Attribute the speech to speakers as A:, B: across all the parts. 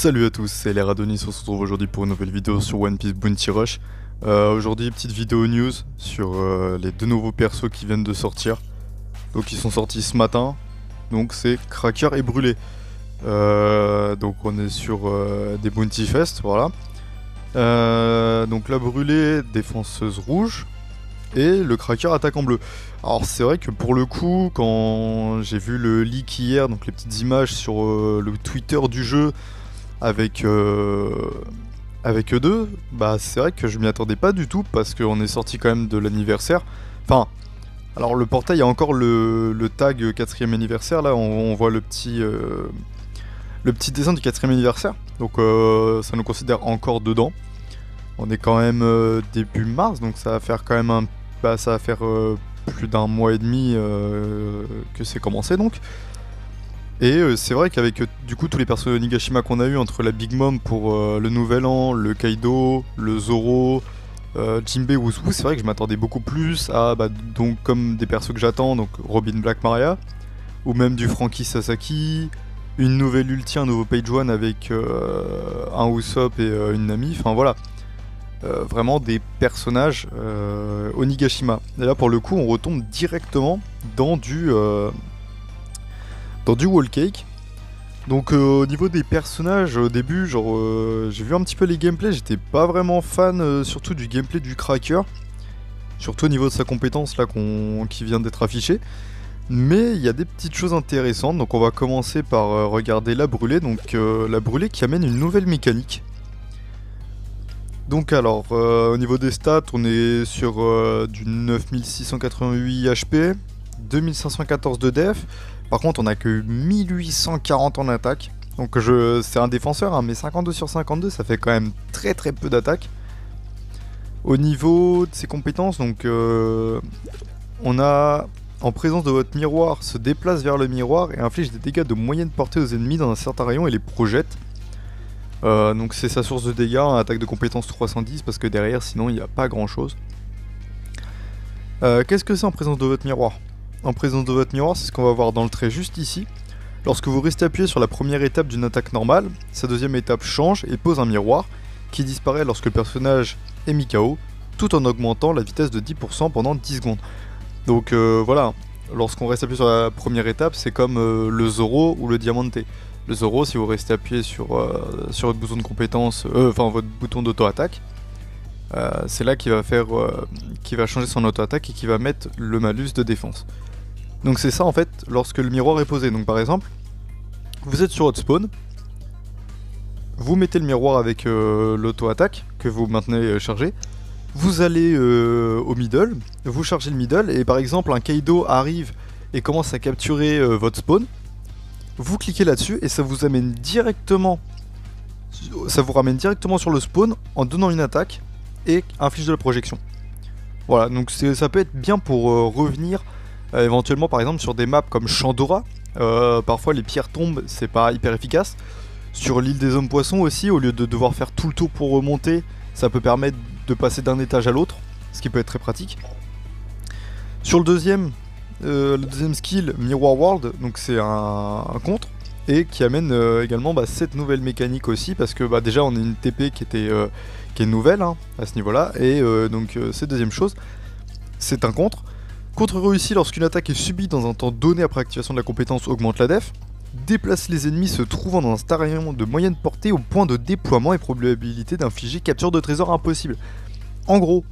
A: Salut à tous, c'est l'air Adonis, on se retrouve aujourd'hui pour une nouvelle vidéo sur One Piece Bounty Rush. Aujourd'hui, petite vidéo news sur les deux nouveaux persos qui viennent de sortir. Donc ils sont sortis ce matin, donc c'est Cracker et Brûlé. Donc on est sur des Bounty Fest, voilà. Donc la Brûlée, défenseuse rouge, et le Cracker attaque en bleu. Alors c'est vrai que pour le coup, quand j'ai vu le leak hier, donc les petites images sur le Twitter du jeu, avec eux deux, bah c'est vrai que je m'y attendais pas du tout parce qu'on est sorti quand même de l'anniversaire. Enfin, alors le portail a encore le tag 4ème anniversaire, là on voit le petit dessin du 4ème anniversaire, donc ça nous considère encore dedans. On est quand même début mars, donc ça va faire quand même ça va faire plus d'un mois et demi que c'est commencé donc. Et c'est vrai qu'avec du coup tous les persos de Nigashima qu'on a eu entre la Big Mom pour le Nouvel An, le Kaido, le Zoro, Jinbei, Usopp, c'est vrai que je m'attendais beaucoup plus à donc comme des persos que j'attends, donc Robin Black Maria, ou même du Franky Sasaki, une nouvelle ulti, un nouveau Page One avec un Usopp et une Nami, enfin voilà. Vraiment des personnages Onigashima. Et là pour le coup on retombe directement dans du wall cake. Donc au niveau des personnages, au début, genre j'ai vu un petit peu les gameplays, j'étais pas vraiment fan surtout du gameplay du Cracker. Surtout au niveau de sa compétence là qui vient d'être affichée. Mais il y a des petites choses intéressantes, donc on va commencer par regarder la Brûlée. Donc la Brûlée qui amène une nouvelle mécanique. Donc alors, au niveau des stats, on est sur du 9688 HP, 2514 de def. Par contre, on a que 1840 en attaque. Donc c'est un défenseur, hein, mais 52 sur 52, ça fait quand même très très peu d'attaque. Au niveau de ses compétences, donc on a en présence de votre miroir, se déplace vers le miroir et inflige des dégâts de moyenne portée aux ennemis dans un certain rayon et les projette. Donc c'est sa source de dégâts, hein, attaque de compétence 310 parce que derrière sinon il n'y a pas grand chose. Qu'est-ce que c'est en présence de votre miroir ? En présence de votre miroir, c'est ce qu'on va voir dans le trait juste ici. Lorsque vous restez appuyé sur la première étape d'une attaque normale, sa deuxième étape change et pose un miroir qui disparaît lorsque le personnage est mis KO, tout en augmentant la vitesse de 10% pendant 10 secondes. Donc voilà, lorsqu'on reste appuyé sur la première étape, c'est comme le Zoro ou le Diamante. Le Zoro, si vous restez appuyé sur votre bouton de compétence, votre bouton d'auto-attaque, c'est là qu'il va changer son auto-attaque et qui va mettre le malus de défense. Donc c'est ça en fait lorsque le miroir est posé. Donc par exemple, vous êtes sur votre spawn, vous mettez le miroir avec l'auto-attaque que vous maintenez chargé, vous allez au middle, vous chargez le middle et par exemple un Kaido arrive et commence à capturer votre spawn. Vous cliquez là-dessus et ça vous ramène directement sur le spawn en donnant une attaque et inflige de la projection. Voilà, donc ça peut être bien pour revenir éventuellement par exemple sur des maps comme Chandora. Parfois les pierres tombent, c'est pas hyper efficace. Sur l'île des hommes poissons aussi, au lieu de devoir faire tout le tour pour remonter, ça peut permettre de passer d'un étage à l'autre, ce qui peut être très pratique. Sur le deuxième skill, Mirror World, donc c'est un contre, et qui amène également cette nouvelle mécanique aussi, parce que déjà on a une TP qui est nouvelle hein, à ce niveau-là, et donc c'est deuxième chose, c'est un contre. Contre réussi lorsqu'une attaque est subie dans un temps donné après activation de la compétence augmente la def, déplace les ennemis se trouvant dans un starion de moyenne portée au point de déploiement et probabilité d'infliger capture de trésor impossible. En gros,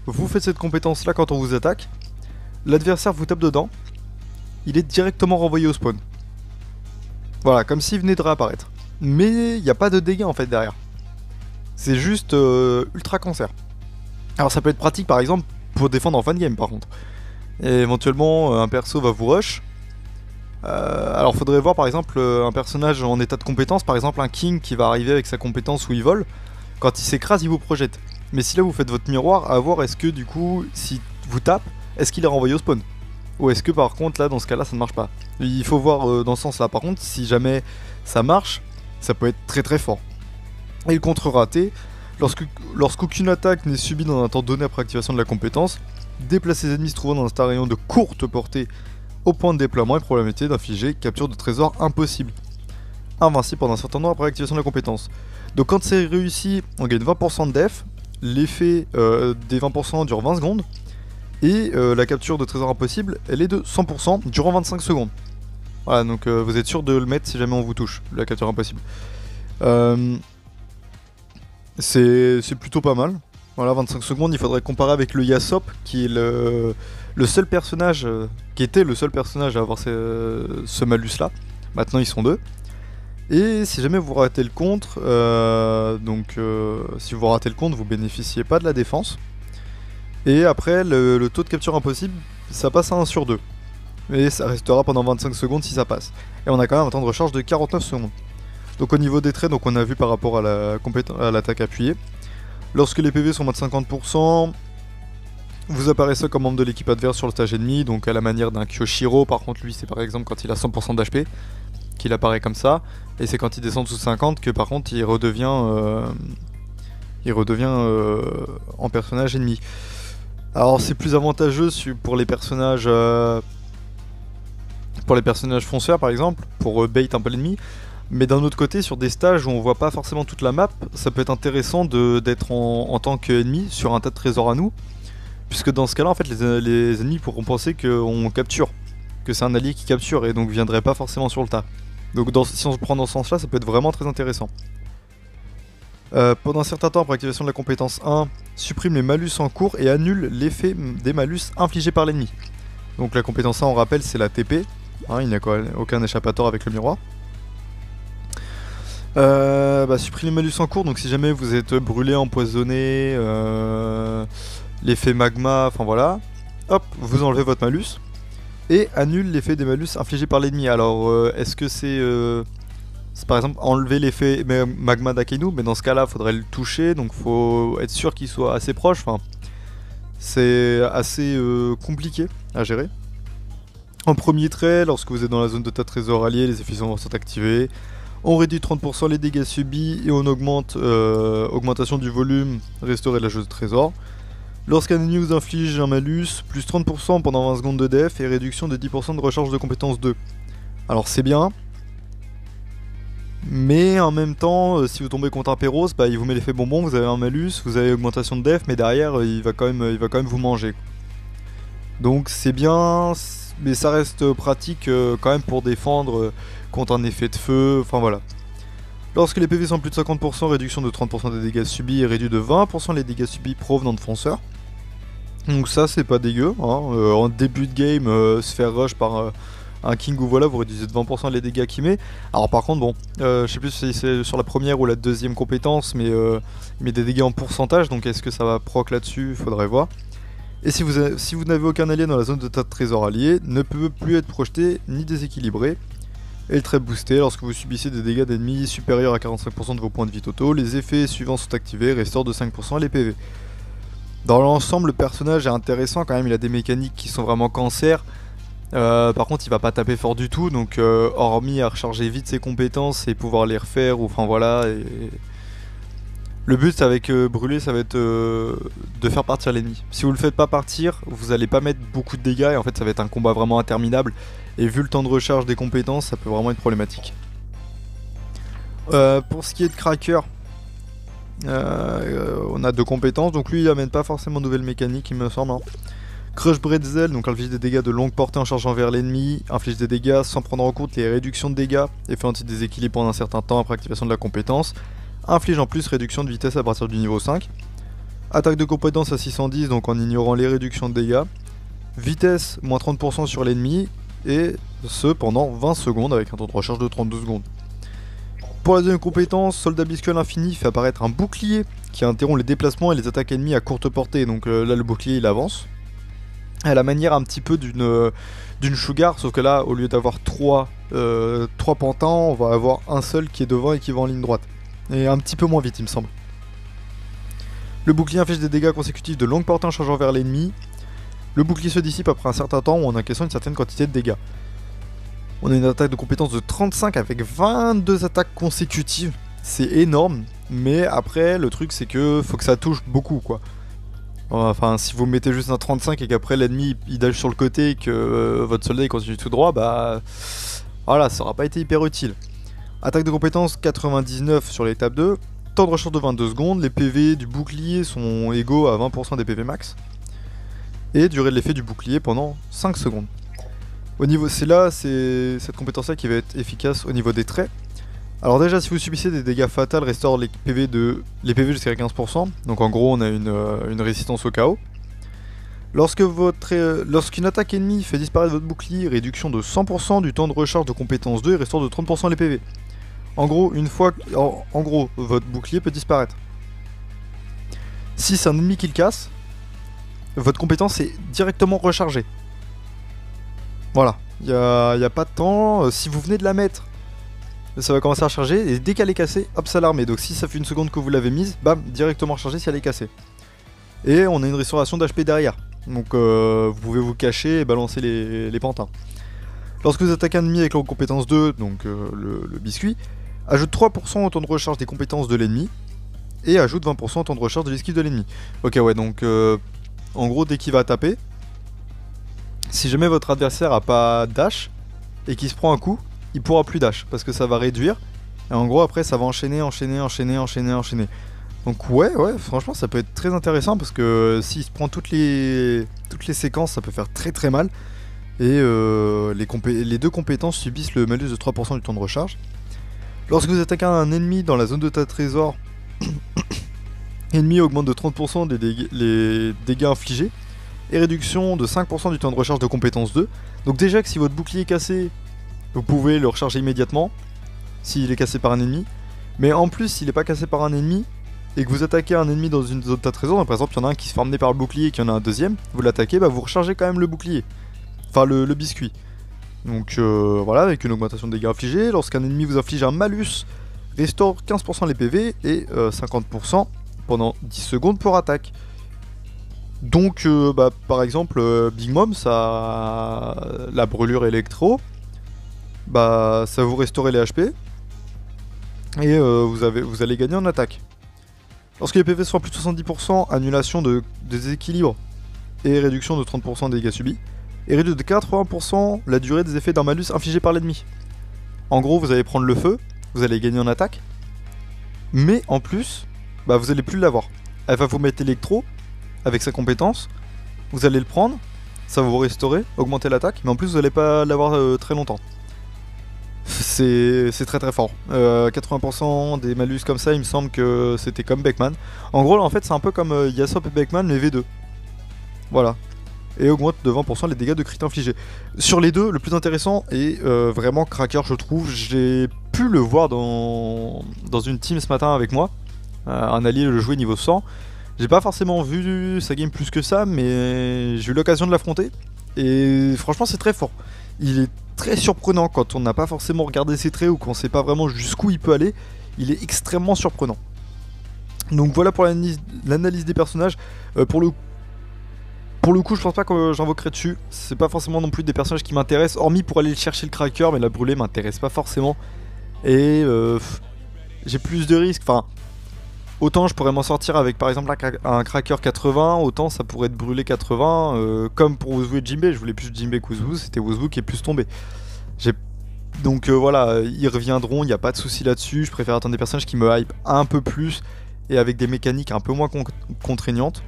A: vous faites cette compétence là quand on vous attaque, l'adversaire vous tape dedans, il est directement renvoyé au spawn. Voilà, comme s'il venait de réapparaître. Mais il n'y a pas de dégâts en fait derrière. C'est juste ultra cancer. Alors ça peut être pratique par exemple pour défendre en fin de game par contre. Et éventuellement un perso va vous rush. Alors faudrait voir par exemple un personnage en état de compétence, par exemple un king qui va arriver avec sa compétence où il vole. Quand il s'écrase il vous projette. Mais si là vous faites votre miroir, à voir est-ce que du coup si vous tape, est-ce qu'il est renvoyé au spawn? Ou est-ce que par contre là dans ce cas là ça ne marche pas? Il faut voir dans ce sens là. Par contre si jamais ça marche, ça peut être très très fort. Et le contre raté, lorsqu'aucune attaque n'est subie dans un temps donné après activation de la compétence, déplace les ennemis se trouvant dans un rayon de courte portée au point de déploiement et probabilité d'infliger capture de trésor impossible. invincible pendant un certain temps après l'activation de la compétence. Donc quand c'est réussi, on gagne 20% de def, l'effet des 20% dure 20 secondes, et la capture de trésor impossible, elle est de 100% durant 25 secondes. Voilà, donc vous êtes sûr de le mettre si jamais on vous touche, la capture impossible. C'est plutôt pas mal. Voilà, 25 secondes, il faudrait comparer avec le Yasop, qui est le seul personnage, qui était le seul personnage à avoir ce malus-là. Maintenant, ils sont deux. Et si jamais vous ratez le contre, si vous ratez le contre, vous bénéficiez pas de la défense. Et après, le taux de capture impossible, ça passe à 1 sur 2. Mais ça restera pendant 25 secondes si ça passe. Et on a quand même un temps de recharge de 49 secondes. Donc au niveau des traits, donc on a vu par rapport à l'attaque appuyée. Lorsque les PV sont moins de 50%, vous apparaissez comme membre de l'équipe adverse sur le stage ennemi, donc à la manière d'un Kyoshiro. Par contre, lui, c'est par exemple quand il a 100% d'HP qu'il apparaît comme ça. Et c'est quand il descend sous 50 que par contre il redevient en personnage ennemi. Alors c'est plus avantageux pour les personnages fonceurs par exemple, pour bait un peu l'ennemi. Mais d'un autre côté, sur des stages où on voit pas forcément toute la map, ça peut être intéressant d'être en tant qu'ennemi sur un tas de trésors à nous. Puisque dans ce cas-là, en fait, les ennemis pourront penser qu'on capture, que c'est un allié qui capture et donc viendrait pas forcément sur le tas. Donc si on se prend dans ce sens-là, ça peut être vraiment très intéressant. Pendant un certain temps, après activation de la compétence 1, supprime les malus en cours et annule l'effet des malus infligés par l'ennemi. Donc la compétence 1, on rappelle, c'est la TP. Hein, il n'y a aucun échappatoire avec le miroir. Supprime les malus en cours, donc si jamais vous êtes brûlé, empoisonné, l'effet magma, enfin voilà, hop, vous enlevez votre malus. Et annule l'effet des malus infligés par l'ennemi. Alors, est-ce que c'est par exemple enlever l'effet magma d'Akeinu? Mais dans ce cas-là, il faudrait le toucher, donc faut être sûr qu'il soit assez proche. Enfin, c'est assez compliqué à gérer. En premier trait, lorsque vous êtes dans la zone de tas de trésors alliés, les effets sont activés. On réduit 30% les dégâts subis et on augmente augmentation du volume, restaurer la chose de trésor. Lorsqu'un ennemi vous inflige un malus, plus 30% pendant 20 secondes de def et réduction de 10% de recharge de compétence 2. Alors c'est bien, mais en même temps, si vous tombez contre un Péros, il vous met l'effet bonbon, vous avez un malus, vous avez augmentation de def, mais derrière il va quand même vous manger. Donc c'est bien, mais ça reste pratique quand même pour défendre contre un effet de feu, enfin voilà. Lorsque les PV sont plus de 50%, réduction de 30% des dégâts subis et réduit de 20% les dégâts subis provenant de fonceurs. Donc ça c'est pas dégueu, hein. En début de game, se faire rush par un king ou voilà, vous réduisez de 20% les dégâts qu'il met. Alors par contre bon, je sais plus si c'est sur la première ou la deuxième compétence, mais il met des dégâts en pourcentage, donc est-ce que ça va proc là-dessus, faudrait voir. Et si vous n'avez aucun allié dans la zone de tas de trésors alliés, ne peut plus être projeté ni déséquilibré. Et le trait boosté, lorsque vous subissez des dégâts d'ennemis supérieurs à 45% de vos points de vie totaux, les effets suivants sont activés, restaure de 5% les PV. Dans l'ensemble, le personnage est intéressant quand même, il a des mécaniques qui sont vraiment cancer. Par contre, il va pas taper fort du tout, donc hormis à recharger vite ses compétences et pouvoir les refaire, ou enfin voilà. Le but avec brûler, ça va être de faire partir l'ennemi. Si vous le faites pas partir, vous allez pas mettre beaucoup de dégâts et en fait ça va être un combat vraiment interminable. Et vu le temps de recharge des compétences, ça peut vraiment être problématique. Pour ce qui est de Cracker, on a 2 compétences, donc lui il amène pas forcément de nouvelles mécaniques il me semble. Hein. Crush Bretzel, donc inflige des dégâts de longue portée en chargeant vers l'ennemi, inflige des dégâts sans prendre en compte les réductions de dégâts, effet anti-déséquilibre pendant un certain temps après activation de la compétence. Inflige en plus réduction de vitesse à partir du niveau 5. Attaque de compétence à 610, donc en ignorant les réductions de dégâts. Vitesse, moins 30% sur l'ennemi, et ce pendant 20 secondes avec un temps de recharge de 32 secondes. Pour la deuxième compétence, Soldat Biscuit infini fait apparaître un bouclier qui interrompt les déplacements et les attaques ennemies à courte portée. Donc là le bouclier il avance. À la manière un petit peu d'une Sugar, sauf que là au lieu d'avoir 3 pantins, on va avoir un seul qui est devant et qui va en ligne droite. Et un petit peu moins vite il me semble. Le bouclier inflige des dégâts consécutifs de longue portée en changeant vers l'ennemi. Le bouclier se dissipe après un certain temps où on encaissant une certaine quantité de dégâts. On a une attaque de compétence de 35 avec 22 attaques consécutives. C'est énorme, mais après le truc c'est que faut que ça touche beaucoup quoi. Enfin si vous mettez juste un 35 et qu'après l'ennemi il dage sur le côté et que votre soldat il continue tout droit, bah voilà, ça aura pas été hyper utile. Attaque de compétences 99 sur l'étape 2. Temps de recharge de 22 secondes. Les PV du bouclier sont égaux à 20% des PV max. Et durée de l'effet du bouclier pendant 5 secondes. Au niveau, c'est cette compétence-là qui va être efficace au niveau des traits. Alors déjà, si vous subissez des dégâts fatals, restaure les PV jusqu'à 15%. Donc en gros, on a une résistance au chaos. Lorsqu'une attaque ennemie fait disparaître votre bouclier, réduction de 100% du temps de recharge de compétence 2 et restaure de 30% les PV. En gros, votre bouclier peut disparaître. Si c'est un ennemi qui le casse, votre compétence est directement rechargée. Voilà, il n'y a pas de temps. Si vous venez de la mettre, ça va commencer à recharger. Et dès qu'elle est cassée, hop, ça l'armée. Donc si ça fait une seconde que vous l'avez mise, bam, directement rechargée si elle est cassée. Et on a une restauration d'HP derrière. Donc vous pouvez vous cacher et balancer les pantins. Lorsque vous attaquez un ennemi avec la compétence 2, donc le biscuit, ajoute 3% au temps de recharge des compétences de l'ennemi. Et ajoute 20% au temps de recharge de l'esquive de l'ennemi. Ok, ouais, donc en gros, dès qu'il va taper, si jamais votre adversaire a pas dash et qu'il se prend un coup, il pourra plus dash parce que ça va réduire. Et en gros, après, ça va enchaîner. Donc ouais, franchement, ça peut être très intéressant parce que s'il se prend toutes les séquences, ça peut faire très très mal. Et les deux compétences subissent le malus de 3% du temps de recharge. Lorsque vous attaquez un ennemi dans la zone de ta trésor, ennemi augmente de 30% les dégâts infligés et réduction de 5% du temps de recharge de compétence 2. Donc déjà que si votre bouclier est cassé, vous pouvez le recharger immédiatement s'il est cassé par un ennemi. Mais en plus, s'il n'est pas cassé par un ennemi et que vous attaquez un ennemi dans une zone de ta trésor, donc par exemple il y en a un qui se fait emmener par le bouclier et qu'il y en a un deuxième, vous l'attaquez, bah vous rechargez quand même le bouclier. Enfin le biscuit. Donc voilà, avec une augmentation de dégâts infligés. Lorsqu'un ennemi vous inflige un malus, restaure 15% les PV et 50% pendant 10 secondes pour attaque. Donc par exemple Big Mom, la brûlure électro, bah ça vous restaurer les HP et vous allez gagner en attaque. Lorsque les PV sont à plus de 70%, annulation de déséquilibre et réduction de 30% des dégâts subis. Et réduit de 80% la durée des effets d'un malus infligé par l'ennemi. En gros, vous allez prendre le feu, vous allez gagner en attaque, mais en plus, bah vous allez plus l'avoir. Elle va vous mettre électro avec sa compétence, vous allez le prendre, ça va vous restaurer, augmenter l'attaque, mais en plus vous n'allez pas l'avoir très longtemps. C'est très très fort. 80% des malus comme ça, il me semble que c'était comme Beckman. En gros, en fait, c'est un peu comme Yasop et Beckman, mais V2. Voilà. Et augmente de 20% les dégâts de crit infligés. Sur les deux, le plus intéressant est vraiment Cracker, je trouve. J'ai pu le voir dans une team ce matin avec moi. Un allié le jouait niveau 100. J'ai pas forcément vu sa game plus que ça, mais j'ai eu l'occasion de l'affronter. Et franchement, c'est très fort. Il est très surprenant quand on n'a pas forcément regardé ses traits ou qu'on sait pas vraiment jusqu'où il peut aller. Il est extrêmement surprenant. Donc voilà pour l'analyse des personnages. Pour le coup, je pense pas que j'invoquerai dessus. C'est pas forcément non plus des personnages qui m'intéressent, hormis pour aller chercher le cracker, mais la brûlée m'intéresse pas forcément. Et j'ai plus de risques. Enfin, autant je pourrais m'en sortir avec par exemple un cracker 80, autant ça pourrait être brûlé 80. Comme pour Wouzou et Jinbei, je voulais plus Jinbei que Wouzou, c'était Wouzou qui est plus tombé. Donc voilà, ils reviendront, il n'y a pas de souci là-dessus. Je préfère attendre des personnages qui me hype un peu plus et avec des mécaniques un peu moins contraignantes.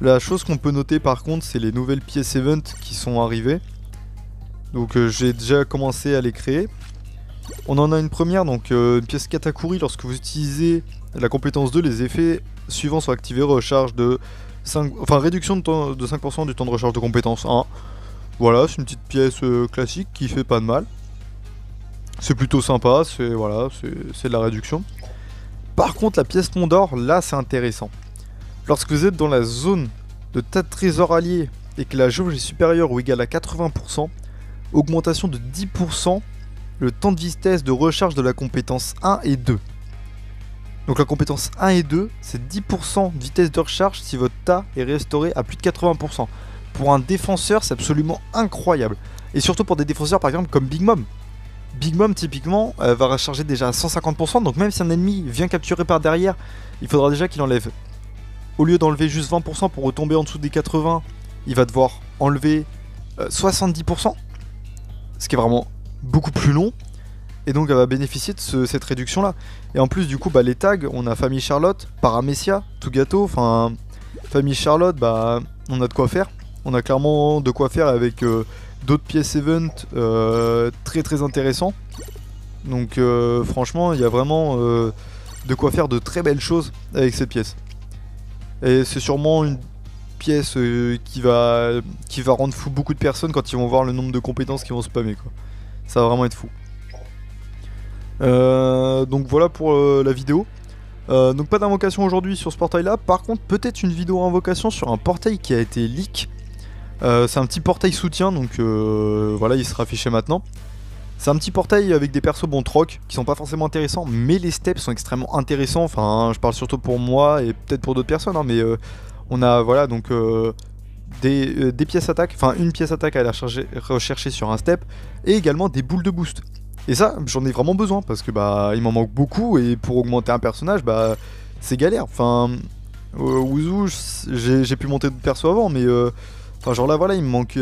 A: La chose qu'on peut noter par contre, c'est les nouvelles pièces event qui sont arrivées. Donc j'ai déjà commencé à les créer. On en a une première, donc une pièce Katakuri. Lorsque vous utilisez la compétence 2, les effets suivants sont activés. Recharge de 5... Enfin, réduction de 5% du temps de recharge de compétence 1. Voilà, c'est une petite pièce classique qui fait pas de mal. C'est plutôt sympa, c'est de la réduction. Par contre, la pièce Pont d'Or, là c'est intéressant. Lorsque vous êtes dans la zone de tas de trésors alliés et que la jauge est supérieure ou égale à 80%, augmentation de 10% le temps de vitesse de recharge de la compétence 1 et 2. Donc la compétence 1 et 2, c'est 10% de vitesse de recharge si votre tas est restauré à plus de 80%. Pour un défenseur, c'est absolument incroyable. Et surtout pour des défenseurs par exemple comme Big Mom. Big Mom typiquement va recharger déjà à 150%, donc même si un ennemi vient capturer par derrière, il faudra déjà qu'il enlève. Au lieu d'enlever juste 20% pour retomber en dessous des 80, il va devoir enlever 70%, ce qui est vraiment beaucoup plus long. et donc elle va bénéficier de cette réduction là. Et en plus du coup bah les tags, on a Famille Charlotte, Paramecia, Tout Gâteau, enfin Famille Charlotte, bah on a de quoi faire. On a clairement de quoi faire avec d'autres pièces event très très intéressants. Donc franchement il y a vraiment de quoi faire de très belles choses avec cette pièce. Et c'est sûrement une pièce qui va rendre fou beaucoup de personnes quand ils vont voir le nombre de compétences qui vont spammer quoi. Ça va vraiment être fou. Donc voilà pour la vidéo. Donc pas d'invocation aujourd'hui sur ce portail là. Par contre peut-être une vidéo invocation sur un portail qui a été leak. C'est un petit portail soutien, donc voilà, il sera affiché maintenant. C'est un petit portail avec des persos bon troc qui sont pas forcément intéressants, mais les steps sont extrêmement intéressants. Enfin, je parle surtout pour moi et peut-être pour d'autres personnes, hein, mais on a voilà donc des pièces attaque, enfin une pièce attaque à aller rechercher sur un step, et également des boules de boost. Et ça, j'en ai vraiment besoin parce que bah il m'en manque beaucoup et pour augmenter un personnage, bah c'est galère. Enfin, Wuzu, j'ai pu monter d'autres persos avant, mais enfin genre là voilà, il me manque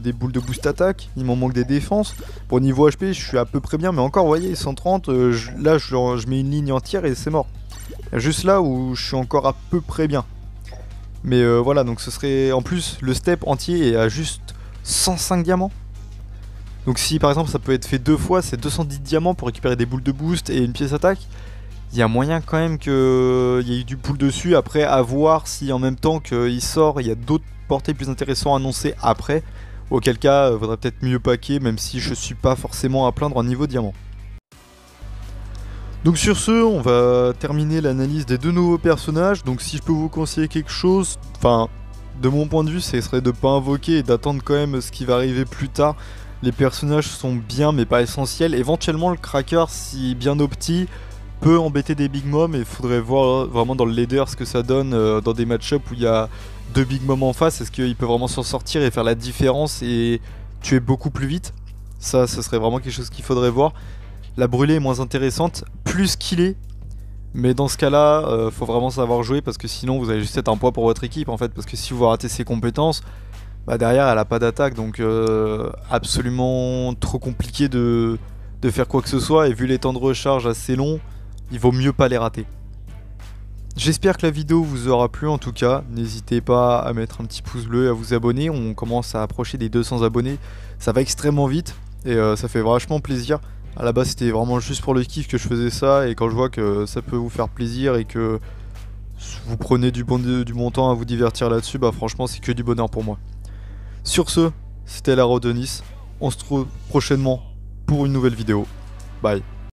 A: des boules de boost attaque, il m'en manque des défenses. Pour niveau HP, je suis à peu près bien, mais encore, vous voyez, 130, là je mets une ligne entière et c'est mort. Juste là où je suis encore à peu près bien. Mais voilà, donc ce serait en plus le step entier est à juste 105 diamants. Donc si par exemple ça peut être fait 2 fois, c'est 210 diamants pour récupérer des boules de boost et une pièce attaque. Il y a moyen quand même qu'il y ait eu du pool dessus. Après, à voir si en même temps qu'il sort, il y a d'autres portails plus intéressants annoncés après. Auquel cas, faudrait peut-être mieux paquer, même si je suis pas forcément à plaindre en niveau diamant. Donc sur ce, on va terminer l'analyse des 2 nouveaux personnages. Donc si je peux vous conseiller quelque chose, enfin, de mon point de vue, ce serait de pas invoquer et d'attendre quand même ce qui va arriver plus tard. Les personnages sont bien, mais pas essentiels. Éventuellement, le cracker, si bien opti, peut embêter des Big Mom, et il faudrait voir vraiment dans le leader ce que ça donne dans des match-up où il y a 2 Big Mom en face. Est-ce qu'il peut vraiment s'en sortir et faire la différence et tuer beaucoup plus vite? Ça, ce serait vraiment quelque chose qu'il faudrait voir. La brûlée est moins intéressante, plus qu'il est, mais dans ce cas-là, faut vraiment savoir jouer parce que sinon vous allez juste être un poids pour votre équipe en fait. Parce que si vous ratez ses compétences, bah derrière elle a pas d'attaque, donc absolument trop compliqué de faire quoi que ce soit. Et vu les temps de recharge assez longs, il vaut mieux pas les rater. J'espère que la vidéo vous aura plu en tout cas. N'hésitez pas à mettre un petit pouce bleu et à vous abonner. On commence à approcher des 200 abonnés. Ça va extrêmement vite et ça fait vachement plaisir. À la base c'était vraiment juste pour le kiff que je faisais ça. Et quand je vois que ça peut vous faire plaisir et que vous prenez du bon temps à vous divertir là-dessus, bah franchement c'est que du bonheur pour moi. Sur ce, c'était la Road de Nice. On se retrouve prochainement pour une nouvelle vidéo. Bye.